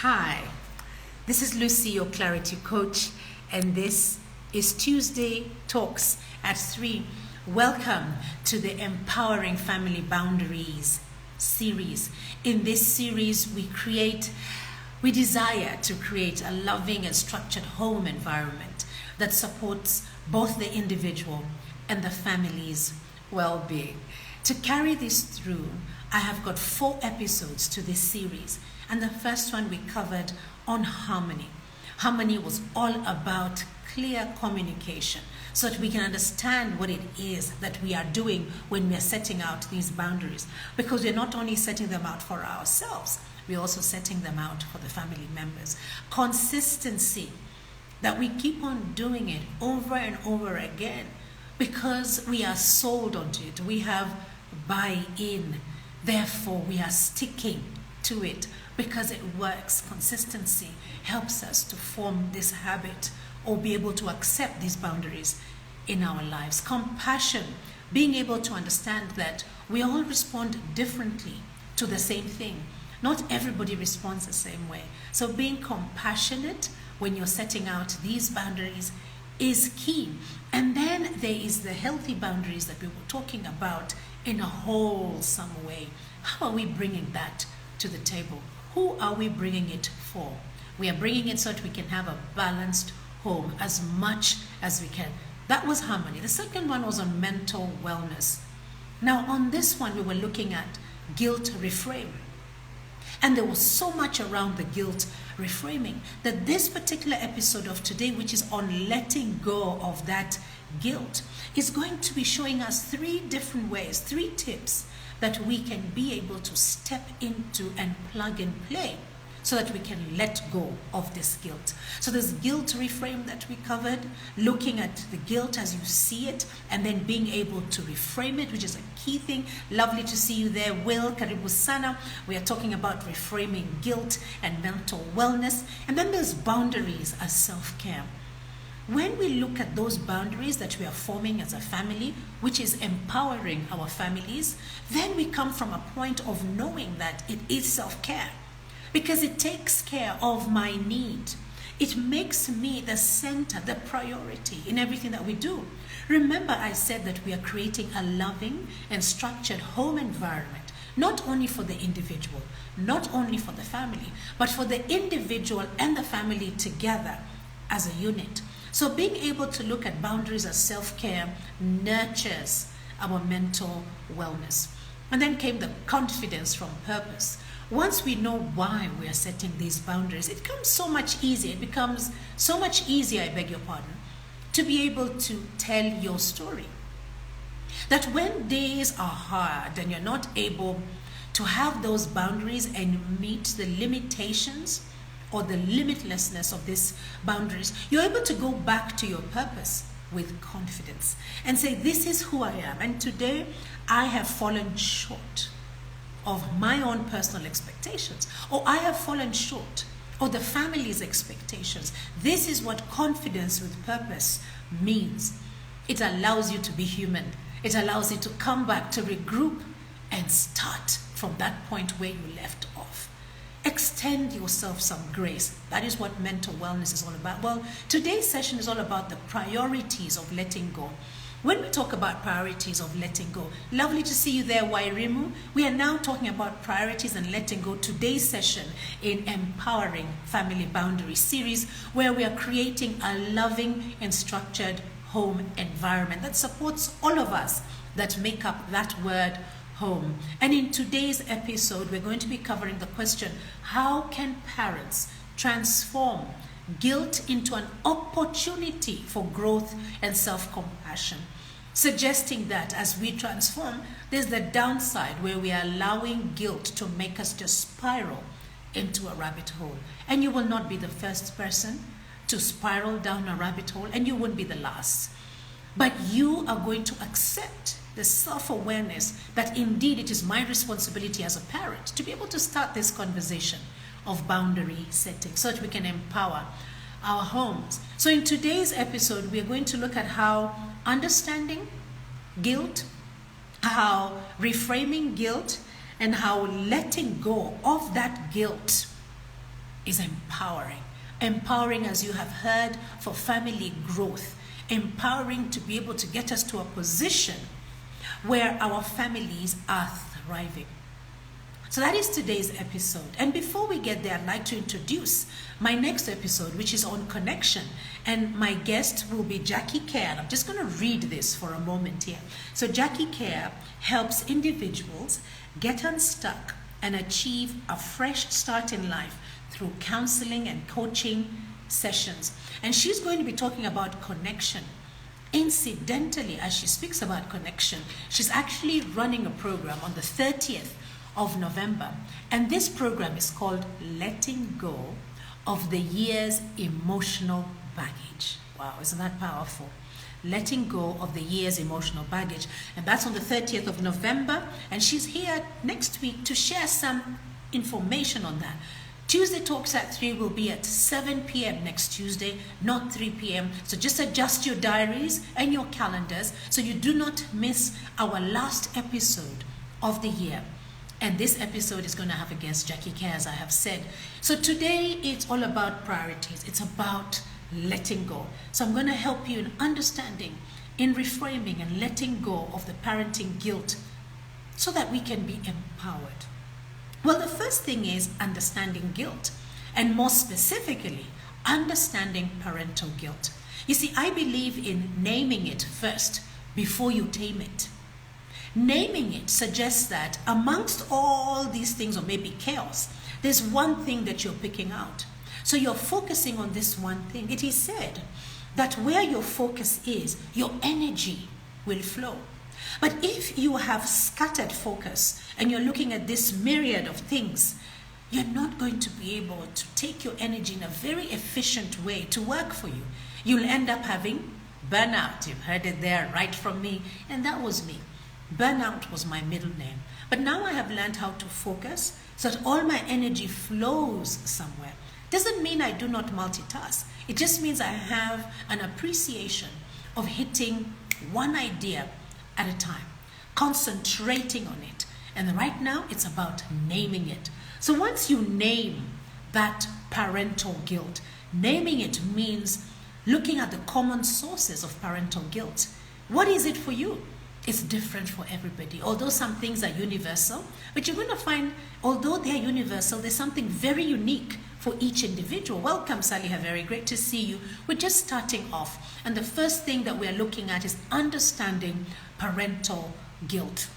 Hi, this is Lucy, your clarity coach, and this is Tuesday Talks at 3. Welcome to the Empowering Family Boundaries series. In this series, we desire to create a loving and structured home environment that supports both the individual and the family's well-being. To carry this through, I have got 4 episodes to this series, and the first one we covered on harmony. Harmony was all about clear communication so that we can understand what it is that we are doing when we are setting out these boundaries, because we're not only setting them out for ourselves, we're also setting them out for the family members. Consistency, that we keep on doing it over and over again because we are sold onto it. We have buy-in. Therefore, we are sticking to it because it works. Consistency helps us to form this habit or be able to accept these boundaries in our lives. Compassion, being able to understand that we all respond differently to the same thing. Not everybody responds the same way. So being compassionate when you're setting out these boundaries is key. And then there is the healthy boundaries that we were talking about in a wholesome way. How are we bringing that to the table? Who are we bringing it for? We are bringing it so that we can have a balanced home as much as we can. That was harmony. The second one was on mental wellness. Now, on this one, we were looking at guilt reframe. And there was so much around the guilt reframing that this particular episode of today, which is on letting go of that guilt, is going to be showing us 3 different ways, 3 tips that we can be able to step into and plug and play so that we can let go of this guilt. So this guilt reframe that we covered, looking at the guilt as you see it and then being able to reframe it, which is a key thing. Lovely to see you there, Will. Karibu sana. We are talking about reframing guilt and mental wellness. And then there's boundaries as self-care. When we look at those boundaries that we are forming as a family, which is empowering our families, then we come from a point of knowing that it is self-care because it takes care of my need. It makes me the center, the priority in everything that we do. Remember, I said that we are creating a loving and structured home environment, not only for the individual, not only for the family, but for the individual and the family together as a unit. So being able to look at boundaries as self-care nurtures our mental wellness. And then came the confidence from purpose. Once we know why we are setting these boundaries, it becomes so much easier. It becomes so much easier, I beg your pardon, to be able to tell your story. That when days are hard and you're not able to have those boundaries and meet the limitations or the limitlessness of these boundaries, you're able to go back to your purpose with confidence and say, this is who I am. And today I have fallen short of my own personal expectations, or I have fallen short of the family's expectations. This is what confidence with purpose means. It allows you to be human. It allows you to come back, to regroup and start from that point where you left off. Extend yourself some grace. That is what mental wellness is all about. Well, today's session is all about the priorities of letting go. When we talk about priorities of letting go, lovely to see you there, Wairimu. We are now talking about priorities and letting go. Today's session in Empowering Family Boundaries series, where we are creating a loving and structured home environment that supports all of us that make up that word home. And in today's episode, we're going to be covering the question, how can parents transform guilt into an opportunity for growth and self-compassion? Suggesting that as we transform, there's the downside where we are allowing guilt to make us just spiral into a rabbit hole. And you will not be the first person to spiral down a rabbit hole, and you won't be the last. But you are going to accept the self-awareness that indeed it is my responsibility as a parent to be able to start this conversation of boundary setting so that we can empower our homes. So in today's episode, we are going to look at how understanding guilt, how reframing guilt, and how letting go of that guilt is empowering. Empowering, as you have heard, for family growth. Empowering to be able to get us to a position where our families are thriving. So that is today's episode. And before we get there, I'd like to introduce my next episode, which is on connection. And my guest will be Jackie Care. I'm just going to read this for a moment here. So Jackie Care helps individuals get unstuck and achieve a fresh start in life through counseling and coaching sessions. And she's going to be talking about connection. Incidentally, as she speaks about connection, she's actually running a program on the 30th of November. And this program is called Letting Go of the Year's Emotional Baggage. Wow, isn't that powerful? Letting Go of the Year's Emotional Baggage. And that's on the 30th of November. And she's here next week to share some information on that. Tuesday Talks at 3 will be at 7 p.m. next Tuesday, not 3 p.m. So just adjust your diaries and your calendars so you do not miss our last episode of the year. And this episode is going to have a guest, Jackie Care, as I have said. So today it's all about priorities. It's about letting go. So I'm going to help you in understanding, in reframing and letting go of the parenting guilt so that we can be empowered. Well, the first thing is understanding guilt, and more specifically, understanding parental guilt. You see, I believe in naming it first before you tame it. Naming it suggests that amongst all these things, or maybe chaos, there's one thing that you're picking out. So you're focusing on this one thing. It is said that where your focus is, your energy will flow. But if you have scattered focus and you're looking at this myriad of things, you're not going to be able to take your energy in a very efficient way to work for you. You'll end up having burnout. You've heard it there right from me, and that was me. Burnout was my middle name. But now I have learned how to focus so that all my energy flows somewhere. Doesn't mean I do not multitask. It just means I have an appreciation of hitting one idea at a time, concentrating on it. And right now it's about naming it. So once you name that parental guilt, naming it means looking at the common sources of parental guilt. What is it for you? It's different for everybody. Although some things are universal, but you're going to find, although they're universal, there's something very unique for each individual. Welcome, Saliha. Very great to see you. We're just starting off. And the first thing that we're looking at is understanding parental guilt.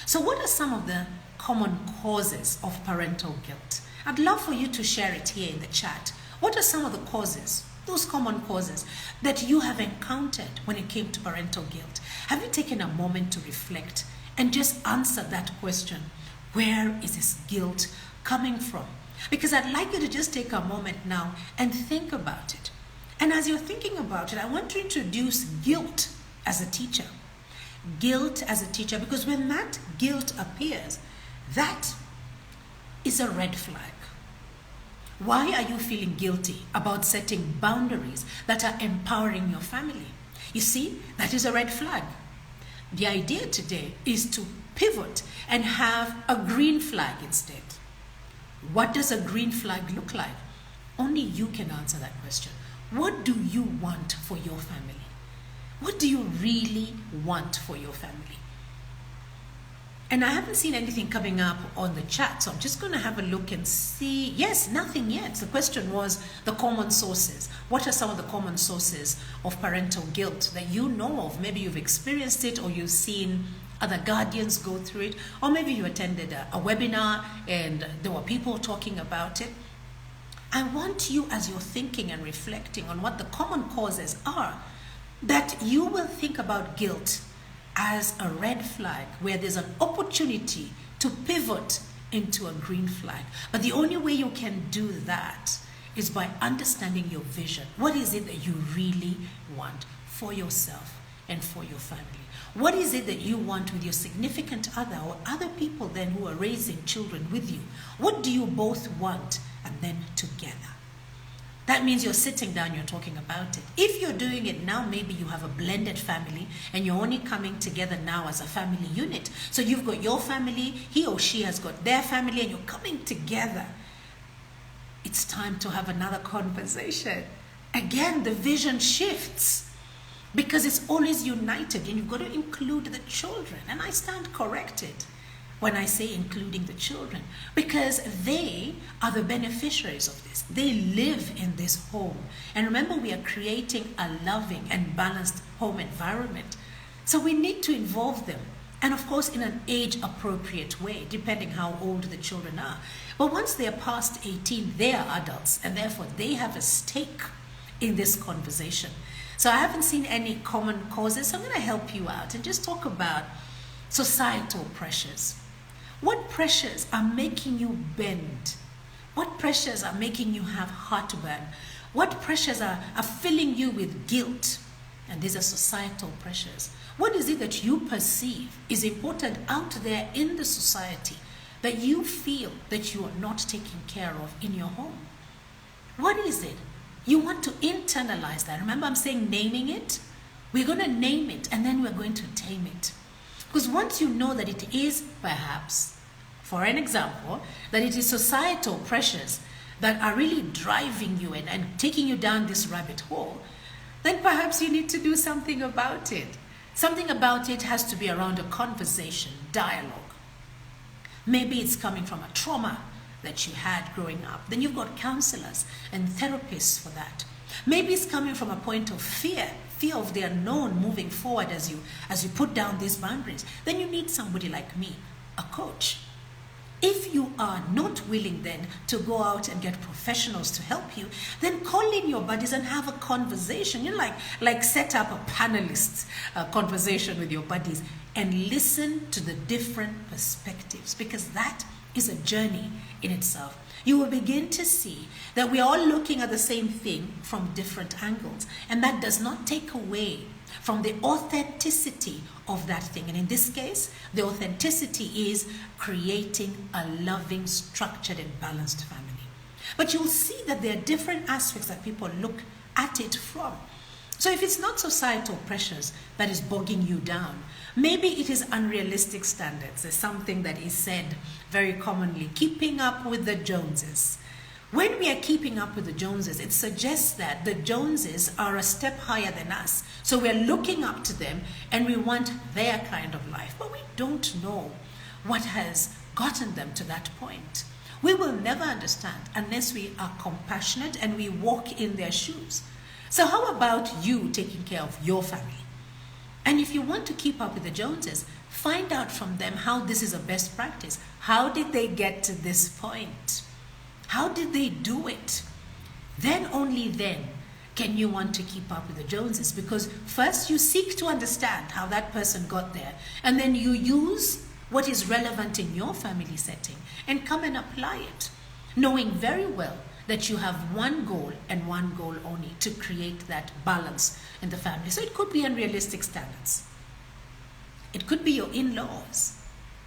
So what are some of the common causes of parental guilt? I'd love for you to share it here in the chat. What are some of the causes, those common causes that you have encountered when it came to parental guilt? Have you taken a moment to reflect and just answer that question? Where is this guilt coming from? Because I'd like you to just take a moment now and think about it. And as you're thinking about it, I want to introduce guilt as a teacher. Guilt as a teacher, because when that guilt appears, that is a red flag. Why are you feeling guilty about setting boundaries that are empowering your family? You see, that is a red flag. The idea today is to pivot and have a green flag instead. What does a green flag look like? Only you can answer that question. What do you want for your family? What do you really want for your family? And I haven't seen anything coming up on the chat, so I'm just going to have a look and see. Yes, nothing yet. The question was the common sources. What are some of the common sources of parental guilt that you know of? Maybe you've experienced it, or you've seen other guardians go through it, or maybe you attended a webinar and there were people talking about it. I want you, as you're thinking and reflecting on what the common causes are, that you will think about guilt as a red flag where there's an opportunity to pivot into a green flag. But the only way you can do that is by understanding your vision. What is it that you really want for yourself and for your family? What is it that you want with your significant other or other people then who are raising children with you? What do you both want, and then together? That means you're sitting down, you're talking about it. If you're doing it now, maybe you have a blended family and you're only coming together now as a family unit. So you've got your family, he or she has got their family, and you're coming together. it's time to have another conversation. Again, the vision shifts because it's always united, and you've got to include the children. And I stand corrected when I say including the children, because they are the beneficiaries of this. They live in this home. And remember, we are creating a loving and balanced home environment. So we need to involve them. And of course, in an age-appropriate way, depending how old the children are. But once they are past 18, they are adults, and therefore they have a stake in this conversation. So I haven't seen any common causes, so I'm going to help you out and just talk about societal pressures. What pressures are making you bend? What pressures are making you have heartburn? What pressures are filling you with guilt? And these are societal pressures. What is it that you perceive is important out there in the society that you feel that you are not taken care of in your home? What is it? You want to internalize that. Remember, I'm saying naming it. We're going to name it, and then we're going to tame it. Because once you know that it is perhaps, for an example, that it is societal pressures that are really driving you and taking you down this rabbit hole, then perhaps you need to do something about it. Something about it has to be around a conversation, dialogue. Maybe it's coming from a trauma that you had growing up. Then you've got counselors and therapists for that. Maybe it's coming from a point of fear of the unknown moving forward as you put down these boundaries. Then you need somebody like me, a coach. If you are not willing then to go out and get professionals to help you, then call in your buddies and have a conversation. You know, like set up a panelist conversation with your buddies and listen to the different perspectives, because that is a journey in itself. You will begin to see that we are all looking at the same thing from different angles, and that does not take away from the authenticity of that thing. And in this case, the authenticity is creating a loving, structured, and balanced family. But you'll see that there are different aspects that people look at it from. So if it's not societal pressures that is bogging you down, maybe it is unrealistic standards. There's something that is said very commonly, keeping up with the Joneses. When we are keeping up with the Joneses, it suggests that the Joneses are a step higher than us. So we're looking up to them and we want their kind of life. But we don't know what has gotten them to that point. We will never understand unless we are compassionate and we walk in their shoes. So how about you taking care of your family? And if you want to keep up with the Joneses, find out from them how this is a best practice. How did they get to this point? How did they do it? Then only then can you want to keep up with the Joneses, because first you seek to understand how that person got there, and then you use what is relevant in your family setting and come and apply it, knowing very well that you have one goal and one goal only, to create that balance in the family. So it could be unrealistic standards. It could be your in-laws.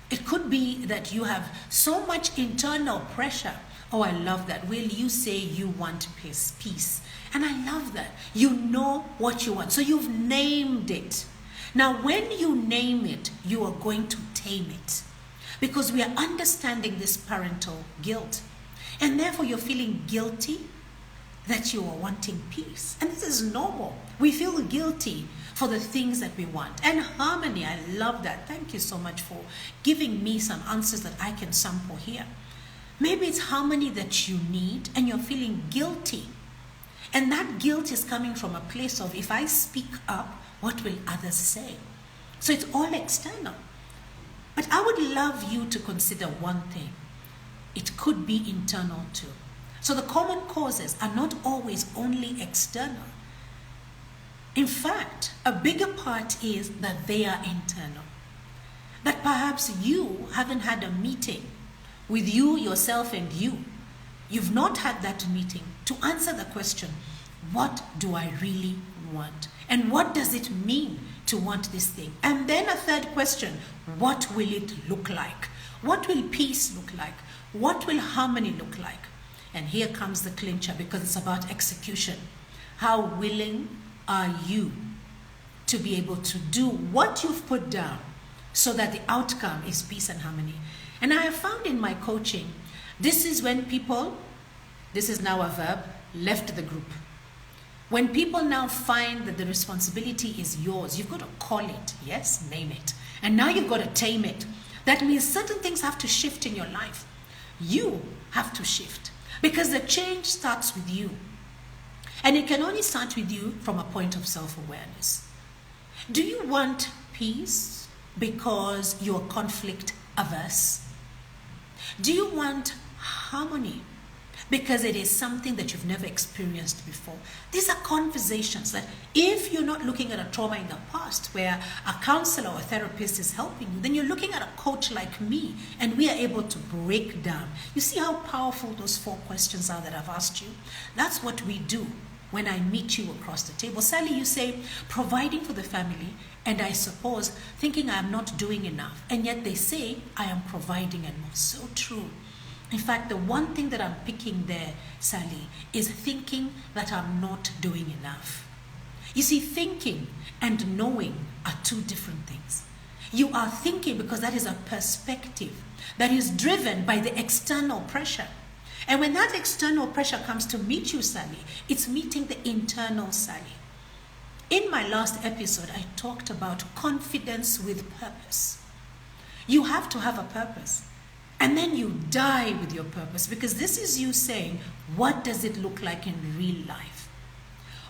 It could be that you have so much internal pressure. Oh, I love that. Will you say you want peace? And I love that. You know what you want. So you've named it. Now, when you name it, you are going to tame it, because we are understanding this parental guilt. And therefore, you're feeling guilty that you are wanting peace. And this is normal. We feel guilty for the things that we want. And harmony, I love that. Thank you so much for giving me some answers that I can sample here. Maybe it's harmony that you need and you're feeling guilty. And that guilt is coming from a place of, if I speak up, what will others say? So it's all external. But I would love you to consider one thing. It could be internal too. So the common causes are not always only external. In fact, a bigger part is that they are internal. That perhaps you haven't had a meeting with you, yourself, and you. You've not had that meeting to answer the question, what do I really want? And what does it mean to want this thing? And then a third question, what will it look like? What will peace look like? What will harmony look like? And here comes the clincher, because it's about execution. How willing are you to be able to do what you've put down so that the outcome is peace and harmony? And I have found in my coaching, this is when people this is now a verb, left the group. When people now find that the responsibility is yours, you've got to call it, yes, name it. And now you've got to tame it. That means certain things have to shift in your life. You have to shift because the change starts with you. And it can only start with you from a point of self-awareness. Do you want peace because you're conflict averse? Do you want harmony because it is something that you've never experienced before? These are conversations that if you're not looking at a trauma in the past where a counselor or a therapist is helping you, then you're looking at a coach like me and we are able to break down. You see how powerful those 4 questions are that I've asked you? That's what we do when I meet you across the table. Sally, you say, providing for the family, and I suppose thinking I'm not doing enough. And yet they say I am providing and more. So true. In fact, the one thing that I'm picking there, Sally, is thinking that I'm not doing enough. You see, thinking and knowing are 2 different things. You are thinking because that is a perspective that is driven by the external pressure. And when that external pressure comes to meet you, Sally, it's meeting the internal Sally. In my last episode, I talked about confidence with purpose. You have to have a purpose. And then you die with your purpose, because this is you saying, what does it look like in real life?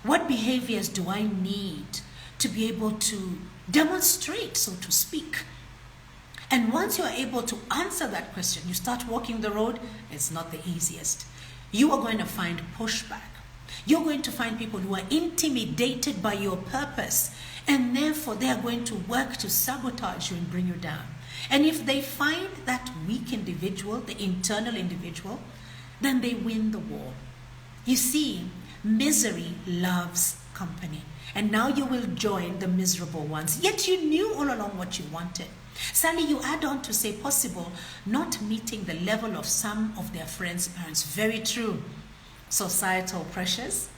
What behaviors do I need to be able to demonstrate, so to speak? And once you are able to answer that question, you start walking the road. It's not the easiest. You are going to find pushback. You're going to find people who are intimidated by your purpose, and therefore they are going to work to sabotage you and bring you down. And if they find that weak individual, the internal individual, then they win the war. You see, misery loves company. And now you will join the miserable ones. Yet you knew all along what you wanted. Sally, you add on to say possible, not meeting the level of some of their friends' parents. Very true. Societal pressures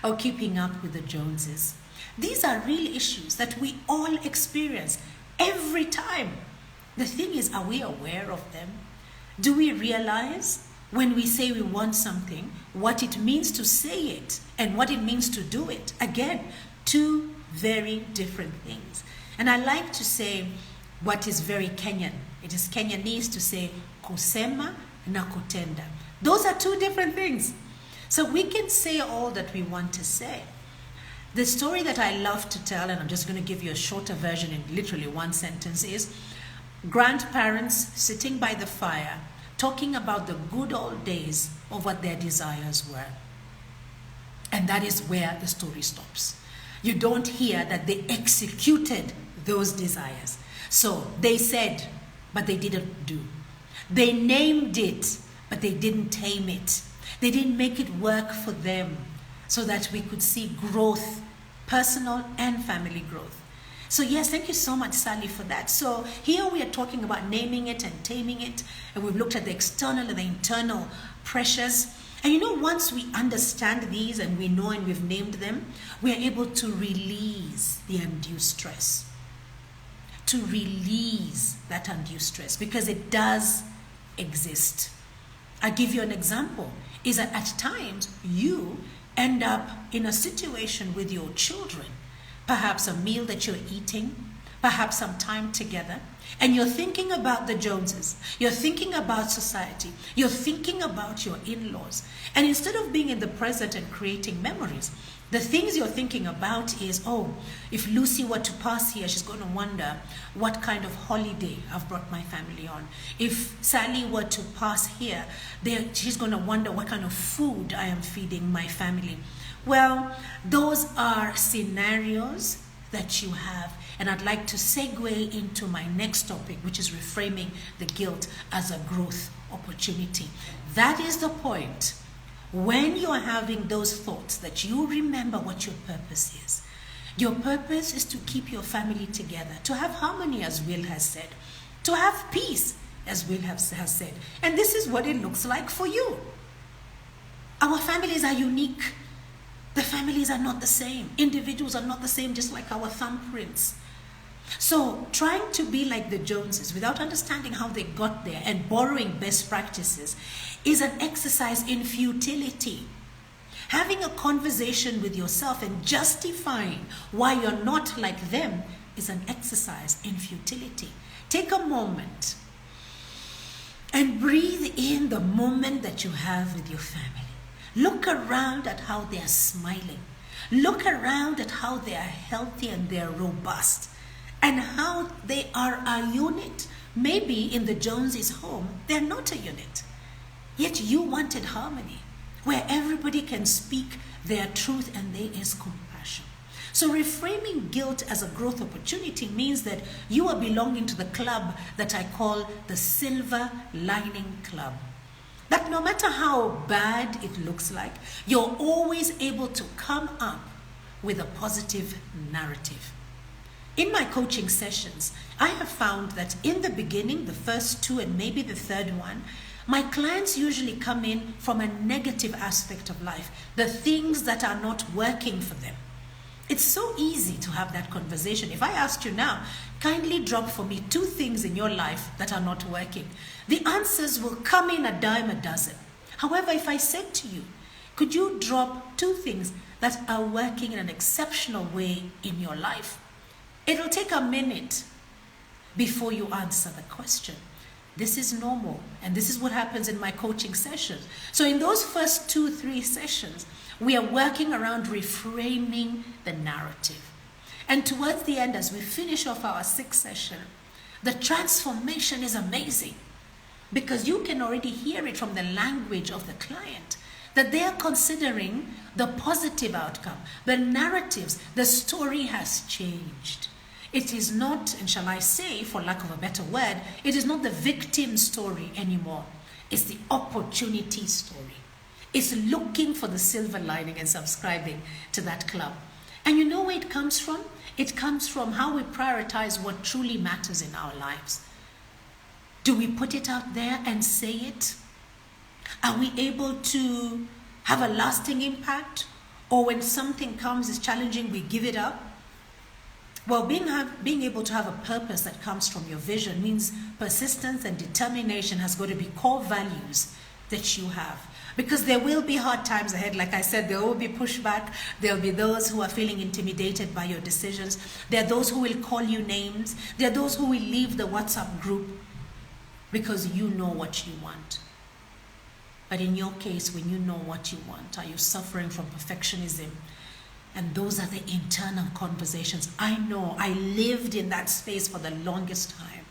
or keeping up with the Joneses. These are real issues that we all experience every time. The thing is, are we aware of them? Do we realize when we say we want something, what it means to say it and what it means to do it? Again, 2 very different things. And I like to say what is very Kenyan. It is Kenyanese to say kusema na kutenda. Those are 2 different things. So we can say all that we want to say. The story that I love to tell, and I'm just going to give you a shorter version in literally 1 sentence, is grandparents sitting by the fire talking about the good old days of what their desires were. And that is where the story stops. You don't hear that they executed those desires. So they said, but they didn't do. They named it, but they didn't tame it. They didn't make it work for them so that we could see growth, personal and family growth. So yes, thank you so much, Sally, for that. So here we are talking about naming it and taming it, and we've looked at the external and the internal pressures. And you know, once we understand these and we know and we've named them, we are able to release the undue stress. To release that undue stress, because it does exist. I'll give you an example, is that at times you end up in a situation with your children, perhaps a meal that you're eating, perhaps some time together, and you're thinking about the Joneses, you're thinking about society, you're thinking about your in-laws, and instead of being in the present and creating memories, the things you're thinking about is, oh, if Lucy were to pass here, she's going to wonder what kind of holiday I've brought my family on. If Sally were to pass here, she's going to wonder what kind of food I am feeding my family. Well, those are scenarios that you have. And I'd like to segue into my next topic, which is reframing the guilt as a growth opportunity. That is the point. When you're having those thoughts, that you remember what your purpose is. Your purpose is to keep your family together, to have harmony, as Will has said, to have peace, as Will has said. And this is what it looks like for you. Our families are unique. The families are not the same. Individuals are not the same, just like our thumbprints. So trying to be like the Joneses without understanding how they got there and borrowing best practices is an exercise in futility. Having a conversation with yourself and justifying why you're not like them is an exercise in futility. Take a moment and breathe in the moment that you have with your family. Look around at how they are smiling. Look around at how they are healthy and they are robust and how they are a unit. Maybe in the Joneses' home, they're not a unit. Yet you wanted harmony, where everybody can speak their truth and there is compassion. So reframing guilt as a growth opportunity means that you are belonging to the club that I call the Silver Lining Club. That no matter how bad it looks like, you're always able to come up with a positive narrative. In my coaching sessions, I have found that in the beginning, the first two and maybe the third one, my clients usually come in from a negative aspect of life, the things that are not working for them. It's so easy to have that conversation. If I asked you now, kindly drop for me 2 things in your life that are not working, the answers will come in a dime a dozen. However, if I said to you, could you drop 2 things that are working in an exceptional way in your life? It'll take a minute before you answer the question. This is normal, and this is what happens in my coaching sessions. So in those first 2-3 sessions, we are working around reframing the narrative. And towards the end, as we finish off our 6th session, the transformation is amazing because you can already hear it from the language of the client that they are considering the positive outcome. The narratives, the story has changed. It is not, and shall I say, for lack of a better word, it is not the victim story anymore. It's the opportunity story. It's looking for the silver lining and subscribing to that club. And you know where it comes from? It comes from how we prioritize what truly matters in our lives. Do we put it out there and say it? Are we able to have a lasting impact? Or when something comes, is challenging, we give it up? Well, being able to have a purpose that comes from your vision means persistence and determination has got to be core values that you have. Because there will be hard times ahead. Like I said, there will be pushback. There will be those who are feeling intimidated by your decisions. There are those who will call you names. There are those who will leave the WhatsApp group because you know what you want. But in your case, when you know what you want, are you suffering from perfectionism? And those are the internal conversations. I know I lived in that space for the longest time.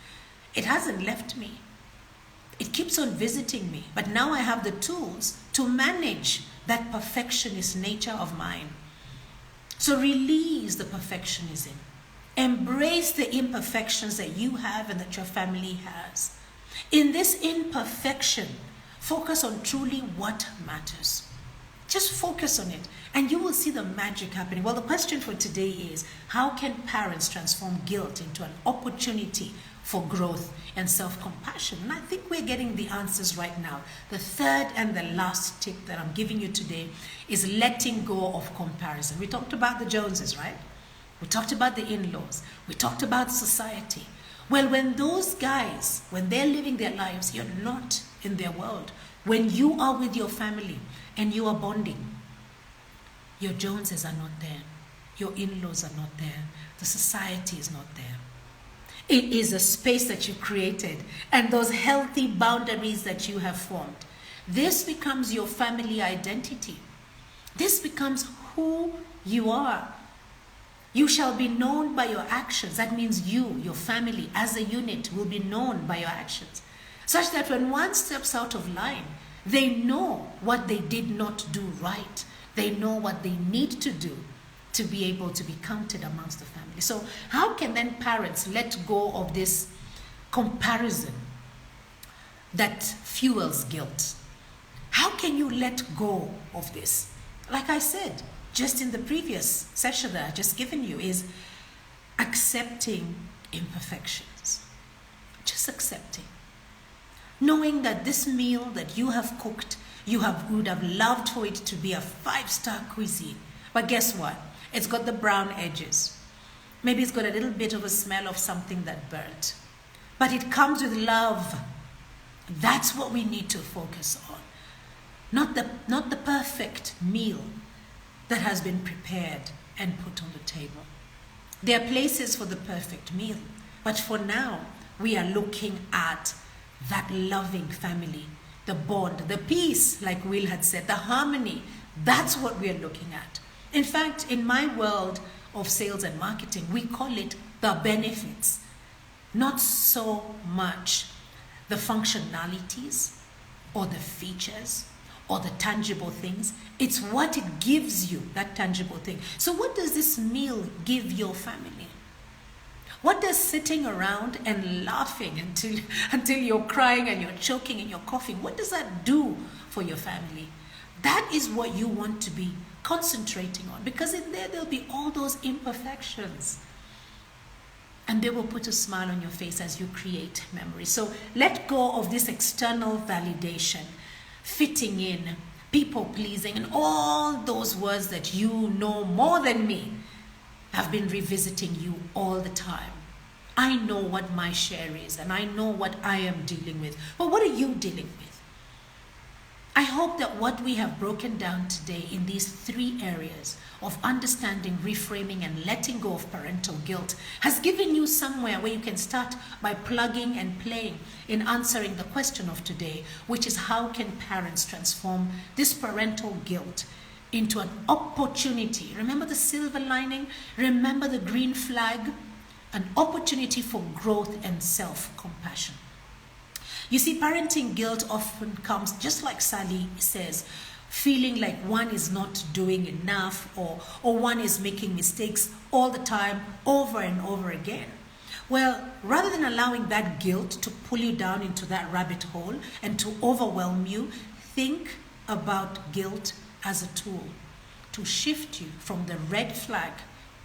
It hasn't left me. It keeps on visiting me. But now I have the tools to manage that perfectionist nature of mine. So release the perfectionism. Embrace the imperfections that you have and that your family has. In this imperfection, focus on truly what matters. Just focus on it and you will see the magic happening. Well, the question for today is, how can parents transform guilt into an opportunity for growth and self-compassion? And I think we're getting the answers right now. The third and the last tip that I'm giving you today is letting go of comparison. We talked about the Joneses, right? We talked about the in-laws. We talked about society. Well, when those guys, when they're living their lives, you're not in their world. When you are with your family and you are bonding, your Joneses are not there. Your in-laws are not there. The society is not there. It is a space that you created and those healthy boundaries that you have formed. This becomes your family identity. This becomes who you are. You shall be known by your actions. That means you, your family, as a unit, will be known by your actions. Such that when one steps out of line, they know what they did not do right. They know what they need to do to be able to be counted amongst the family. So how can then parents let go of this comparison that fuels guilt? How can you let go of this? Like I said, just in the previous session that I've just given you, is accepting imperfections. Just accepting. Knowing that this meal that you have cooked, would have loved for it to be a 5-star cuisine. But guess what? It's got the brown edges. Maybe it's got a little bit of a smell of something that burnt. But it comes with love. That's what we need to focus on. Not the perfect meal that has been prepared and put on the table. There are places for the perfect meal. But for now, we are looking at that loving family, the bond, the peace, like Will had said, the harmony. That's what we are looking at. In fact, in my world of sales and marketing, we call it the benefits. Not so much the functionalities or the features or the tangible things. It's what it gives you, that tangible thing. So what does this meal give your family? What does sitting around and laughing until you're crying and you're choking and you're coughing, what does that do for your family? That is what you want to be concentrating on, because in there there'll be all those imperfections. And they will put a smile on your face as you create memories. So let go of this external validation, fitting in, people pleasing, and all those words that you know more than me have been revisiting you all the time. I know what my share is, and I know what I am dealing with. But what are you dealing with? I hope that what we have broken down today in these 3 areas of understanding, reframing, and letting go of parental guilt has given you somewhere where you can start by plugging and playing in answering the question of today, which is how can parents transform this parental guilt into an opportunity? Remember the silver lining? Remember the green flag? An opportunity for growth and self-compassion. You see, parenting guilt often comes, just like Sally says, feeling like one is not doing enough or one is making mistakes all the time, over and over again. Well, rather than allowing that guilt to pull you down into that rabbit hole and to overwhelm you, think about guilt as a tool to shift you from the red flag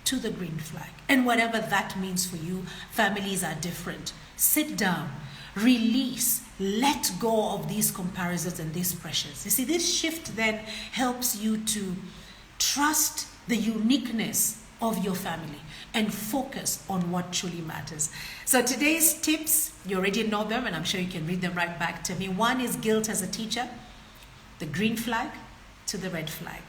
to the green flag. And whatever that means for you, families are different. Sit down. Release, let go of these comparisons and these pressures. You see, this shift then helps you to trust the uniqueness of your family and focus on what truly matters. So today's tips, you already know them, and I'm sure you can read them right back to me. 1 is guilt as a teacher, the green flag to the red flag.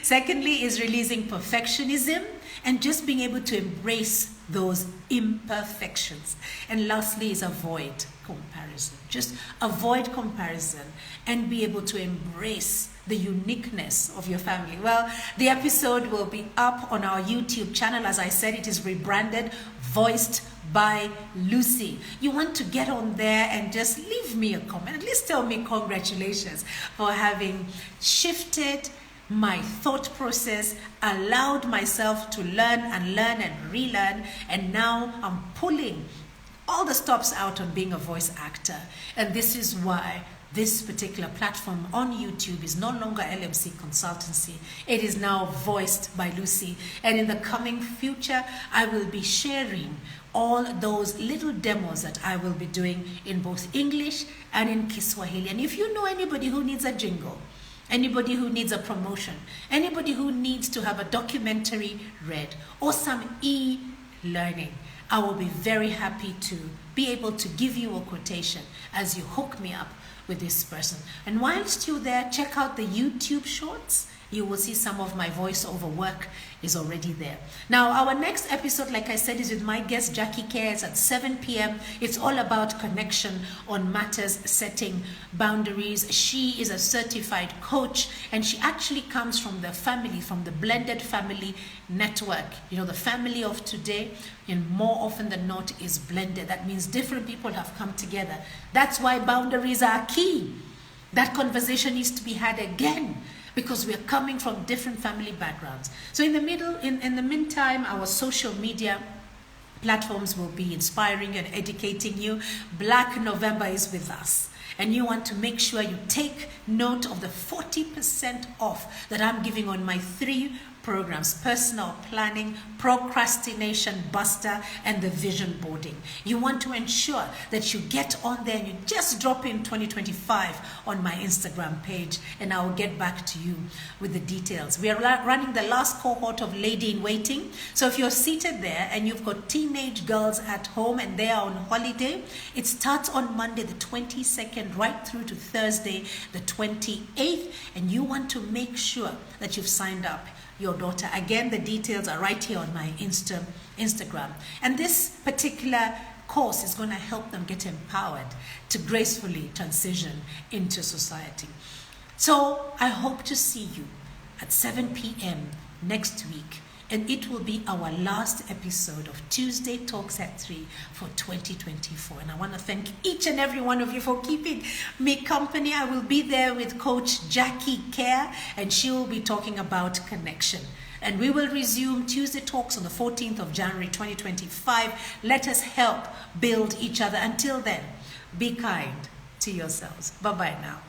Secondly is releasing perfectionism and just being able to embrace those imperfections. And lastly is avoid comparison. Just avoid comparison and be able to embrace the uniqueness of your family. Well, the episode will be up on our YouTube channel. As I said, it is rebranded, voiced by Lucy. You want to get on there and just leave me a comment. At least tell me congratulations for having shifted my thought process, allowed myself to learn and relearn, and now I'm pulling all the stops out on being a voice actor. And this is why this particular platform on YouTube is no longer LMC Consultancy. It is now voiced by Lucy. And in the coming future, I will be sharing all those little demos that I will be doing in both English and in Kiswahili. And if you know anybody who needs a jingle, anybody who needs a promotion, anybody who needs to have a documentary read or some e-learning, I will be very happy to be able to give you a quotation as you hook me up with this person. And whilst you're there, check out the YouTube shorts. You will see some of my voiceover work is already there. Now, our next episode, like I said, is with my guest, Jackie Cares, at 7 p.m. It's all about connection on matters, setting boundaries. She is a certified coach, and she actually comes from the family, from the blended family network. You know, the family of today, and more often than not, is blended. That means different people have come together. That's why boundaries are key. That conversation needs to be had again, because we are coming from different family backgrounds. So in the meantime, our social media platforms will be inspiring and educating you. Black November is with us. And you want to make sure you take note of the 40% off that I'm giving on my 3 programs: personal planning, procrastination buster, and the vision boarding. You want to ensure that you get on there and you just drop in 2025 on my Instagram page, and I will get back to you with the details. We are running the last cohort of Lady in Waiting. So if you're seated there and you've got teenage girls at home and they are on holiday, it starts on Monday the 22nd right through to Thursday the 28th, and you want to make sure that you've signed up your daughter. Again, the details are right here on my Instagram. And this particular course is going to help them get empowered to gracefully transition into society. So I hope to see you at 7 p.m. next week, and it will be our last episode of Tuesday Talks at 3 for 2024. And I want to thank each and every one of you for keeping me company. I will be there with Coach Jackie Kerr, and she will be talking about connection. And we will resume Tuesday Talks on the 14th of January 2025. Let us help build each other. Until then, be kind to yourselves. Bye-bye now.